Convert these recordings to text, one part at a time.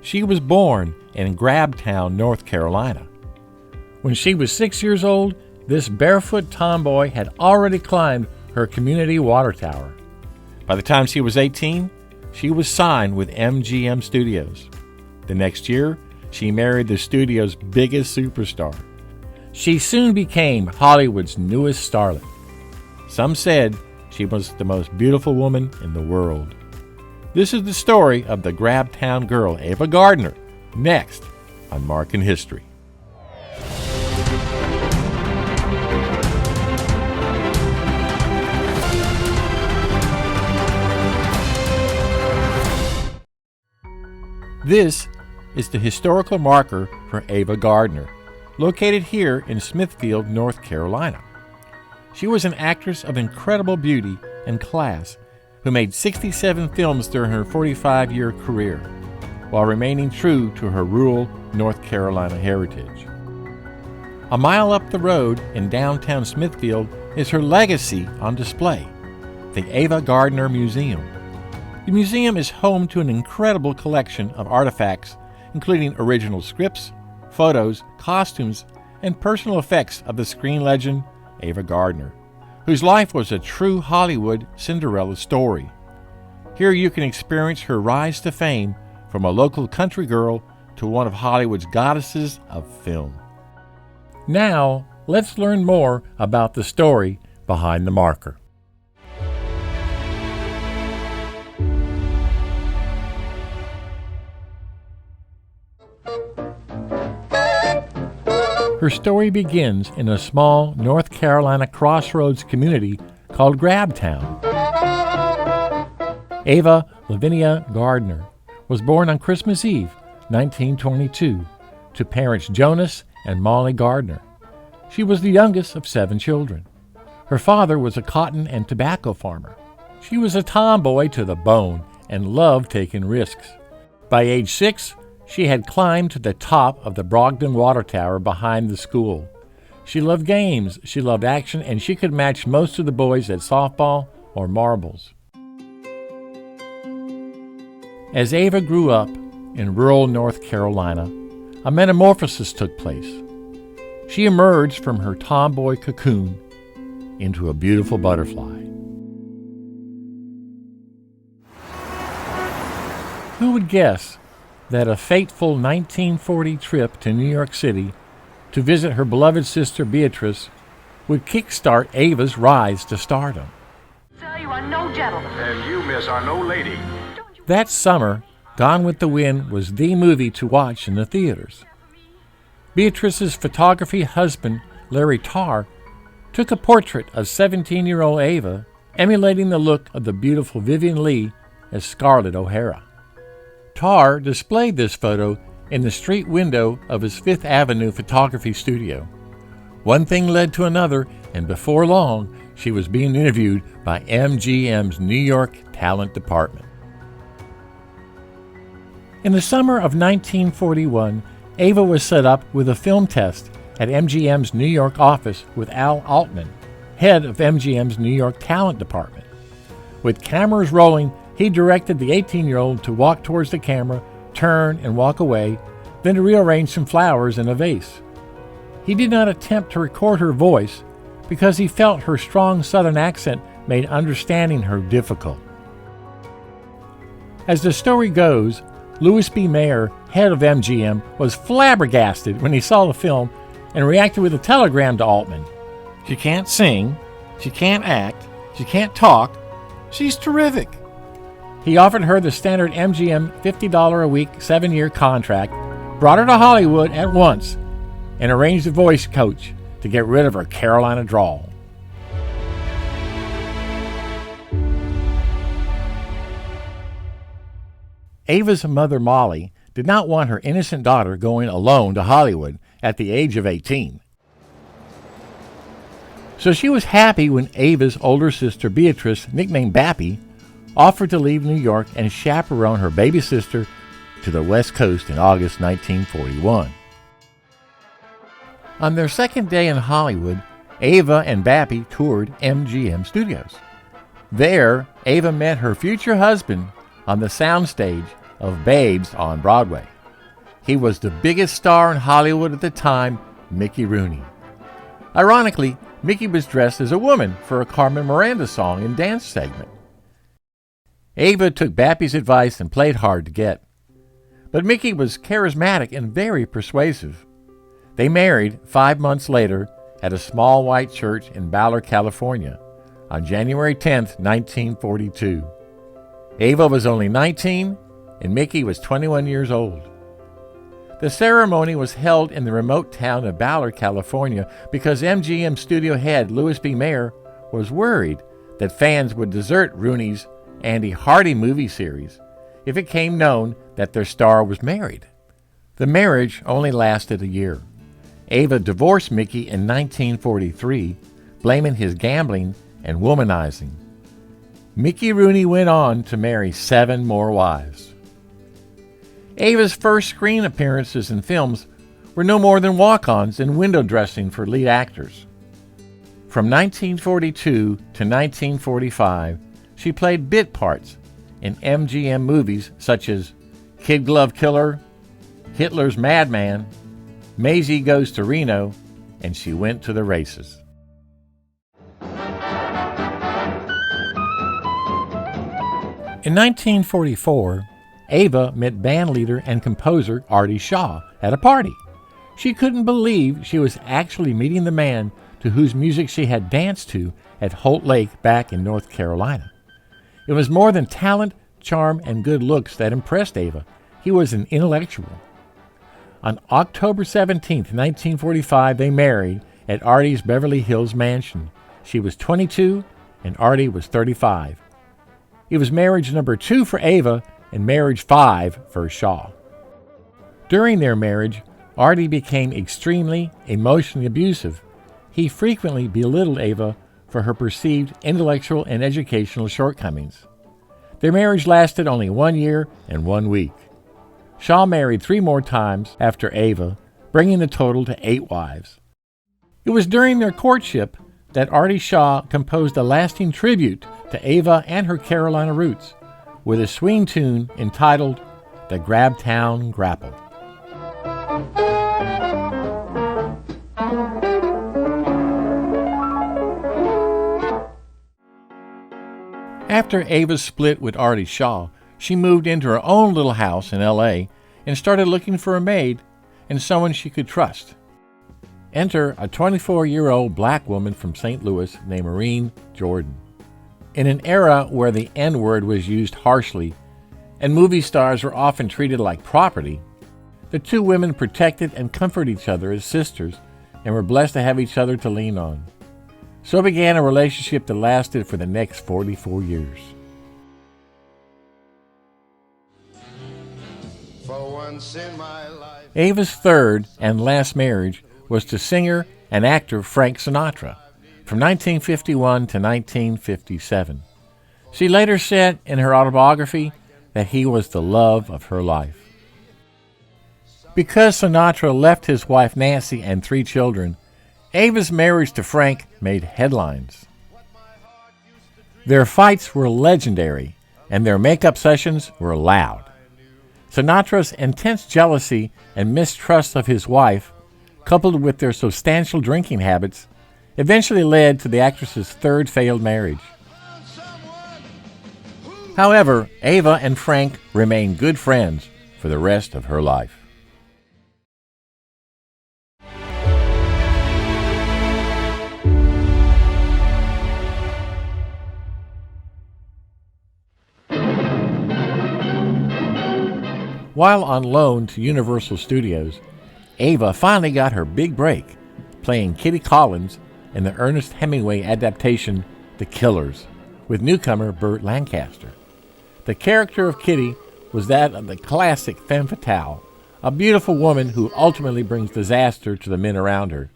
She was born in Grabtown, North Carolina. When she was 6 years old, this barefoot tomboy had already climbed her community water tower. By the time she was 18, she was signed with MGM Studios. The next year, she married the studio's biggest superstar. She soon became Hollywood's newest starlet. Some said she was the most beautiful woman in the world. This is the story of the Grabtown girl, Ava Gardner, next on Mark in History. This is the historical marker for Ava Gardner, located here in Smithfield, North Carolina. She was an actress of incredible beauty and class who made 67 films during her 45-year career, while remaining true to her rural North Carolina heritage. A mile up the road in downtown Smithfield is her legacy on display, the Ava Gardner Museum. The museum is home to an incredible collection of artifacts, including original scripts, photos, costumes, and personal effects of the screen legend Ava Gardner, whose life was a true Hollywood Cinderella story. Here you can experience her rise to fame from a local country girl to one of Hollywood's goddesses of film. Now, let's learn more about the story behind the marker. Her story begins in a small North Carolina crossroads community called Grabtown. Ava Lavinia Gardner was born on Christmas Eve, 1922, to parents Jonas and Molly Gardner. She was the youngest of 7 children. Her father was a cotton and tobacco farmer. She was a tomboy to the bone and loved taking risks. By age 6, she had climbed to the top of the Brogden Water Tower behind the school. She loved games, she loved action, and she could match most of the boys at softball or marbles. As Ava grew up in rural North Carolina, a metamorphosis took place. She emerged from her tomboy cocoon into a beautiful butterfly. Who would guess that a fateful 1940 trip to New York City to visit her beloved sister Beatrice would kickstart Ava's rise to stardom? Sir, you are no gentleman. And you, miss, are no lady. That summer, Gone with the Wind was the movie to watch in the theaters. Beatrice's photography husband, Larry Tarr, took a portrait of 17-year-old Ava, emulating the look of the beautiful Vivian Leigh as Scarlett O'Hara. Tarr displayed this photo in the street window of his Fifth Avenue photography studio. One thing led to another, and before long, she was being interviewed by MGM's New York talent department. In the summer of 1941, Ava was set up with a film test at MGM's New York office with Al Altman, head of MGM's New York talent department. With cameras rolling, he directed the 18-year-old to walk towards the camera, turn and walk away, then to rearrange some flowers in a vase. He did not attempt to record her voice because he felt her strong Southern accent made understanding her difficult. As the story goes, Louis B. Mayer, head of MGM, was flabbergasted when he saw the film and reacted with a telegram to Altman. "She can't sing, she can't act, she can't talk, she's terrific." He offered her the standard MGM $50 a week, 7-year contract, brought her to Hollywood at once, and arranged a voice coach to get rid of her Carolina drawl. Ava's mother, Molly, did not want her innocent daughter going alone to Hollywood at the age of 18. So she was happy when Ava's older sister, Beatrice, nicknamed Bappy, offered to leave New York and chaperone her baby sister to the West Coast in August 1941. On their second day in Hollywood, Ava and Bappy toured MGM Studios. There, Ava met her future husband on the soundstage of Babes on Broadway. He was the biggest star in Hollywood at the time, Mickey Rooney. Ironically, Mickey was dressed as a woman for a Carmen Miranda song and dance segment. Ava took Bappy's advice and played hard to get. But Mickey was charismatic and very persuasive. They married 5 months later at a small white church in Ballard, California, on January 10, 1942. Ava was only 19 and Mickey was 21 years old. The ceremony was held in the remote town of Ballard, California, because MGM studio head Louis B. Mayer was worried that fans would desert Rooney's Andy Hardy movie series if it came known that their star was married. The marriage only lasted a year. Ava divorced Mickey in 1943, blaming his gambling and womanizing. Mickey Rooney went on to marry 7 more wives. Ava's first screen appearances in films were no more than walk-ons and window dressing for lead actors. From 1942 to 1945, she played bit parts in MGM movies such as Kid Glove Killer, Hitler's Madman, Maisie Goes to Reno, and She Went to the Races. In 1944, Ava met bandleader and composer Artie Shaw at a party. She couldn't believe she was actually meeting the man to whose music she had danced to at Holt Lake back in North Carolina. It was more than talent, charm, and good looks that impressed Ava. He was an intellectual. On October 17, 1945, they married at Artie's Beverly Hills mansion. She was 22 and Artie was 35. It was marriage number 2 for Ava and marriage 5 for Shaw. During their marriage, Artie became extremely emotionally abusive. He frequently belittled Ava for her perceived intellectual and educational shortcomings. Their marriage lasted only 1 year and 1 week. Shaw married 3 more times after Ava, bringing the total to 8 wives. It was during their courtship that Artie Shaw composed a lasting tribute to Ava and her Carolina roots, with a swing tune entitled The Grabtown Grapple. After Ava's split with Artie Shaw, she moved into her own little house in L.A. and started looking for a maid and someone she could trust. Enter a 24-year-old black woman from St. Louis named Maureen Jordan. In an era where the N-word was used harshly and movie stars were often treated like property, the two women protected and comforted each other as sisters and were blessed to have each other to lean on. So began a relationship that lasted for the next 44 years. For once in my life. Ava's third and last marriage was to singer and actor Frank Sinatra from 1951 to 1957. She later said in her autobiography that he was the love of her life. Because Sinatra left his wife Nancy and 3 children, Ava's marriage to Frank made headlines. Their fights were legendary, and their makeup sessions were loud. Sinatra's intense jealousy and mistrust of his wife, coupled with their substantial drinking habits, eventually led to the actress's third failed marriage. However, Ava and Frank remained good friends for the rest of her life. While on loan to Universal Studios, Ava finally got her big break, playing Kitty Collins in the Ernest Hemingway adaptation The Killers, with newcomer Burt Lancaster. The character of Kitty was that of the classic femme fatale, a beautiful woman who ultimately brings disaster to the men around her.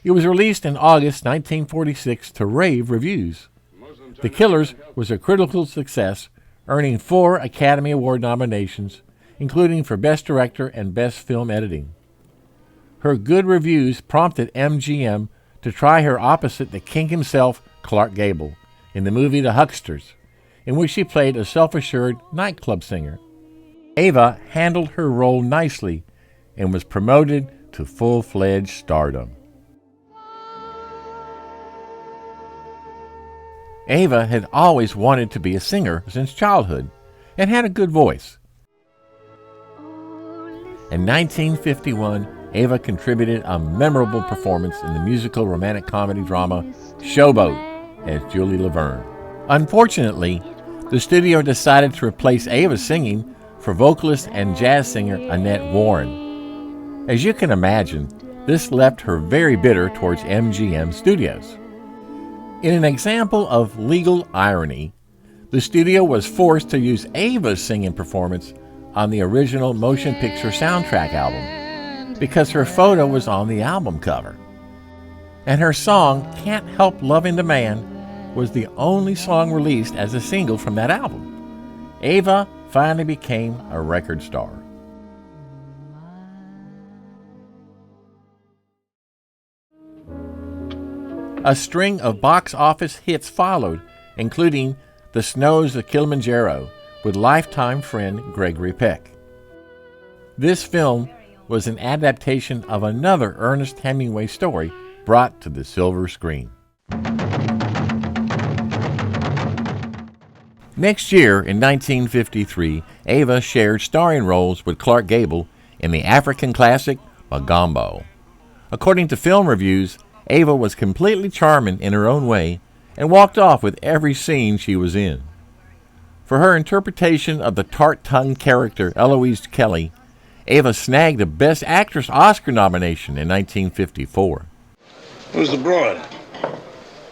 It was released in August 1946 to rave reviews. The Killers was a critical success, earning 4 Academy Award nominations, including for Best Director and Best Film Editing. Her good reviews prompted MGM to try her opposite the king himself, Clark Gable, in the movie The Hucksters, in which she played a self-assured nightclub singer. Ava handled her role nicely and was promoted to full-fledged stardom. Ava had always wanted to be a singer since childhood and had a good voice. In 1951, Ava contributed a memorable performance in the musical romantic comedy drama Showboat as Julie Laverne. Unfortunately, the studio decided to replace Ava's singing for vocalist and jazz singer Annette Warren. As you can imagine, this left her very bitter towards MGM Studios. In an example of legal irony, the studio was forced to use Ava's singing performance on the original motion picture soundtrack album because her photo was on the album cover. And her song, Can't Help Loving the Man, was the only song released as a single from that album. Ava finally became a record star. A string of box office hits followed, including The Snows of Kilimanjaro with lifetime friend Gregory Peck. This film was an adaptation of another Ernest Hemingway story brought to the silver screen. Next year, in 1953, Ava shared starring roles with Clark Gable in the African classic Mogambo. According to film reviews, Ava was completely charming in her own way and walked off with every scene she was in. For her interpretation of the tart-tongued character Eloise Kelly, Ava snagged a Best Actress Oscar nomination in 1954. Who's the broad?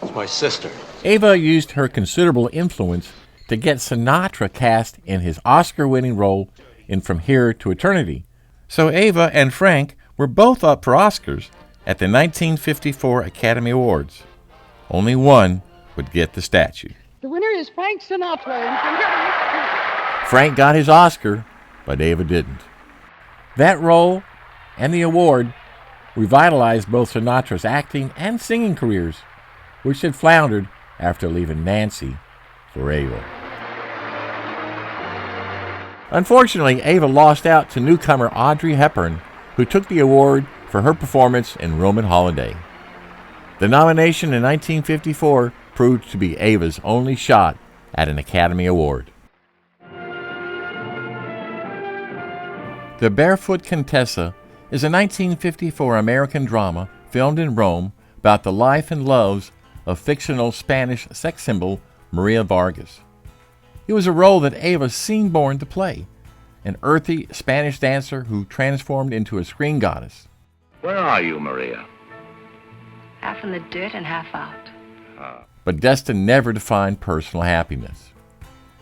It's my sister. Ava used her considerable influence to get Sinatra cast in his Oscar-winning role in From Here to Eternity. So Ava and Frank were both up for Oscars at the 1954 Academy Awards. Only one would get the statue. The winner is Frank Sinatra. Frank got his Oscar, but Ava didn't. That role and the award revitalized both Sinatra's acting and singing careers, which had floundered after leaving Nancy for Ava. Unfortunately, Ava lost out to newcomer Audrey Hepburn, who took the award for her performance in Roman Holiday. The nomination in 1954 proved to be Ava's only shot at an Academy Award. The Barefoot Contessa is a 1954 American drama filmed in Rome about the life and loves of fictional Spanish sex symbol Maria Vargas. It was a role that Ava seemed born to play, an earthy Spanish dancer who transformed into a screen goddess. Where are you, Maria? Half in the dirt and half out. But destined never to find personal happiness.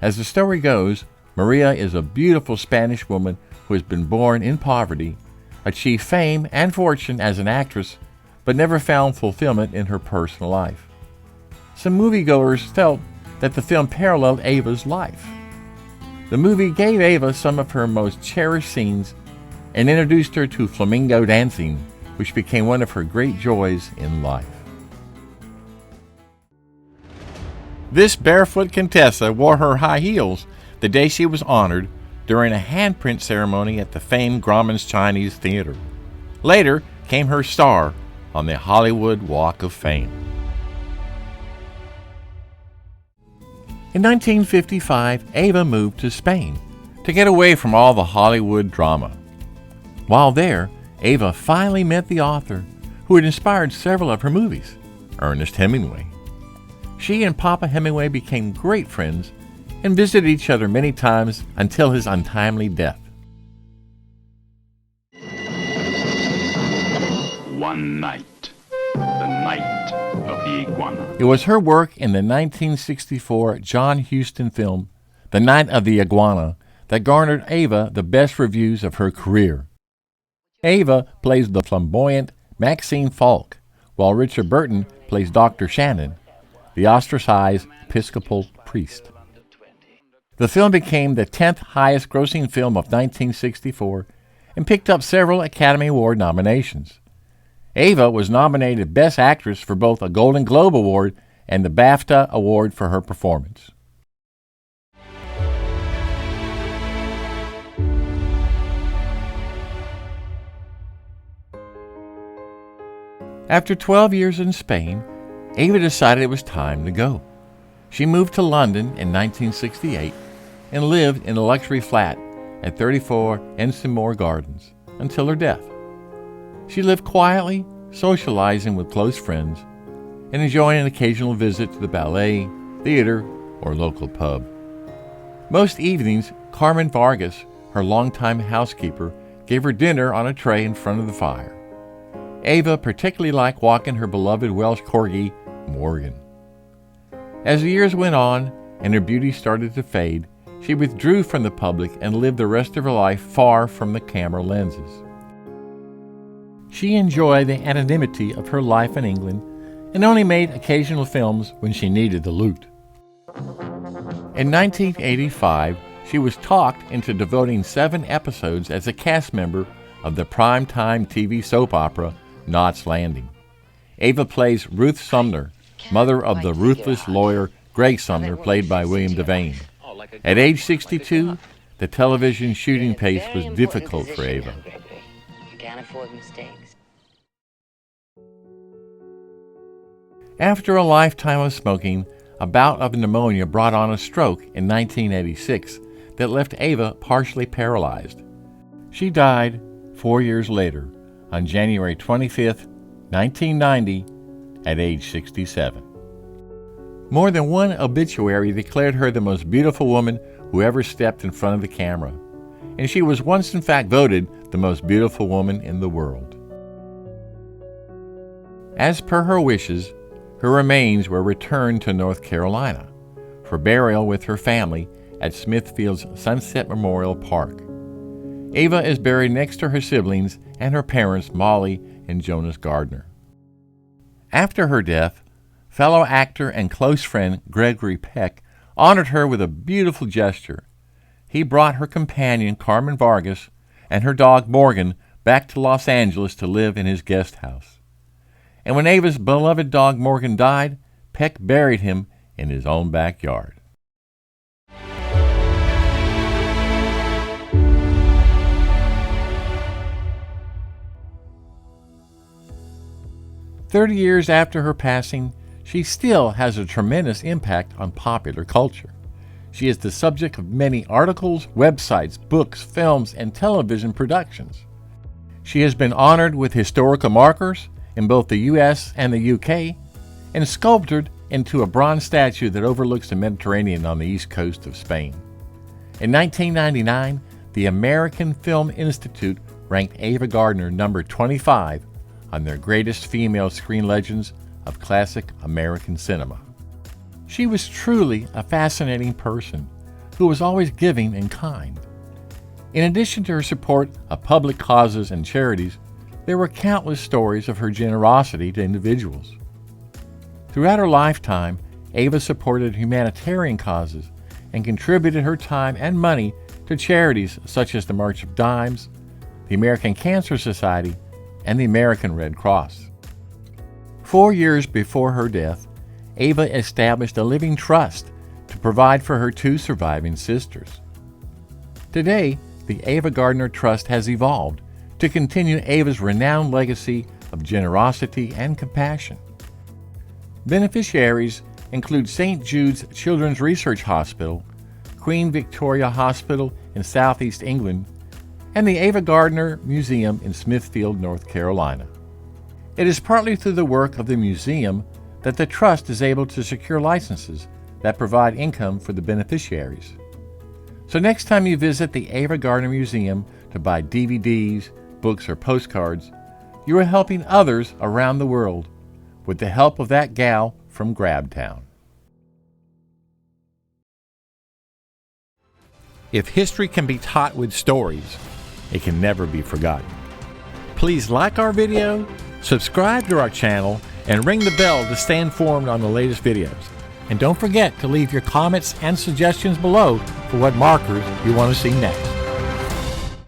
As the story goes, Maria is a beautiful Spanish woman who has been born in poverty, achieved fame and fortune as an actress, but never found fulfillment in her personal life. Some moviegoers felt that the film paralleled Ava's life. The movie gave Ava some of her most cherished scenes and introduced her to flamenco dancing, which became one of her great joys in life. This barefoot Contessa wore her high heels the day she was honored during a handprint ceremony at the famed Grauman's Chinese Theater. Later came her star on the Hollywood Walk of Fame. In 1955, Ava moved to Spain to get away from all the Hollywood drama. While there, Ava finally met the author who had inspired several of her movies, Ernest Hemingway. She and Papa Hemingway became great friends and visited each other many times until his untimely death. One night. The night of the iguana. It was her work in the 1964 John Huston film, The Night of the Iguana, that garnered Ava the best reviews of her career. Ava plays the flamboyant Maxine Falk, while Richard Burton plays Dr. Shannon, the ostracized Episcopal priest. The film became the 10th highest grossing film of 1964 and picked up several Academy Award nominations. Ava was nominated Best Actress for both a Golden Globe Award and the BAFTA Award for her performance. After 12 years in Spain, Ava decided it was time to go. She moved to London in 1968 and lived in a luxury flat at 34 Ensamore Gardens until her death. She lived quietly, socializing with close friends, and enjoying an occasional visit to the ballet, theater, or local pub. Most evenings, Carmen Vargas, her longtime housekeeper, gave her dinner on a tray in front of the fire. Ava particularly liked walking her beloved Welsh corgi, Morgan. As the years went on and her beauty started to fade, she withdrew from the public and lived the rest of her life far from the camera lenses. She enjoyed the anonymity of her life in England and only made occasional films when she needed the loot. In 1985, she was talked into devoting 7 episodes as a cast member of the primetime TV soap opera Knots Landing. Ava plays Ruth Sumner, mother of the ruthless lawyer Greg Sumner, played by William Devane. At age 62, the television shooting pace was difficult for Ava. You can't afford mistakes. After a lifetime of smoking, a bout of pneumonia brought on a stroke in 1986 that left Ava partially paralyzed. She died 4 years later, on January 25, 1990, at age 67. More than one obituary declared her the most beautiful woman who ever stepped in front of the camera, and she was once in fact voted the most beautiful woman in the world. As per her wishes, her remains were returned to North Carolina for burial with her family at Smithfield's Sunset Memorial Park. Ava is buried next to her siblings and her parents, Molly and Jonas Gardner. After her death, fellow actor and close friend Gregory Peck honored her with a beautiful gesture. He brought her companion, Carmen Vargas, and her dog, Morgan, back to Los Angeles to live in his guest house. And when Ava's beloved dog, Morgan, died, Peck buried him in his own backyard. "30 years after her passing, she still has a tremendous impact on popular culture. She is the subject of many articles, websites, books, films, and television productions. She has been honored with historical markers in both the U.S. and the U.K., and sculptured into a bronze statue that overlooks the Mediterranean on the east coast of Spain. In 1999, the American Film Institute ranked Ava Gardner number 25 on their greatest female screen legends of classic American cinema. She was truly a fascinating person who was always giving and kind. In addition to her support of public causes and charities, there were countless stories of her generosity to individuals. Throughout her lifetime, Ava supported humanitarian causes and contributed her time and money to charities such as the March of Dimes, the American Cancer Society, and the American Red Cross. 4 years before her death, Ava established a living trust to provide for her 2 surviving sisters. Today, the Ava Gardner Trust has evolved to continue Ava's renowned legacy of generosity and compassion. Beneficiaries include St. Jude's Children's Research Hospital, Queen Victoria Hospital in Southeast England, and the Ava Gardner Museum in Smithfield, North Carolina. It is partly through the work of the museum that the Trust is able to secure licenses that provide income for the beneficiaries. So next time you visit the Ava Gardner Museum to buy DVDs, books, or postcards, you are helping others around the world with the help of that gal from Grabtown. If history can be taught with stories, it can never be forgotten. Please like our video, subscribe to our channel, and ring the bell to stay informed on the latest videos. And don't forget to leave your comments and suggestions below for what markers you want to see next.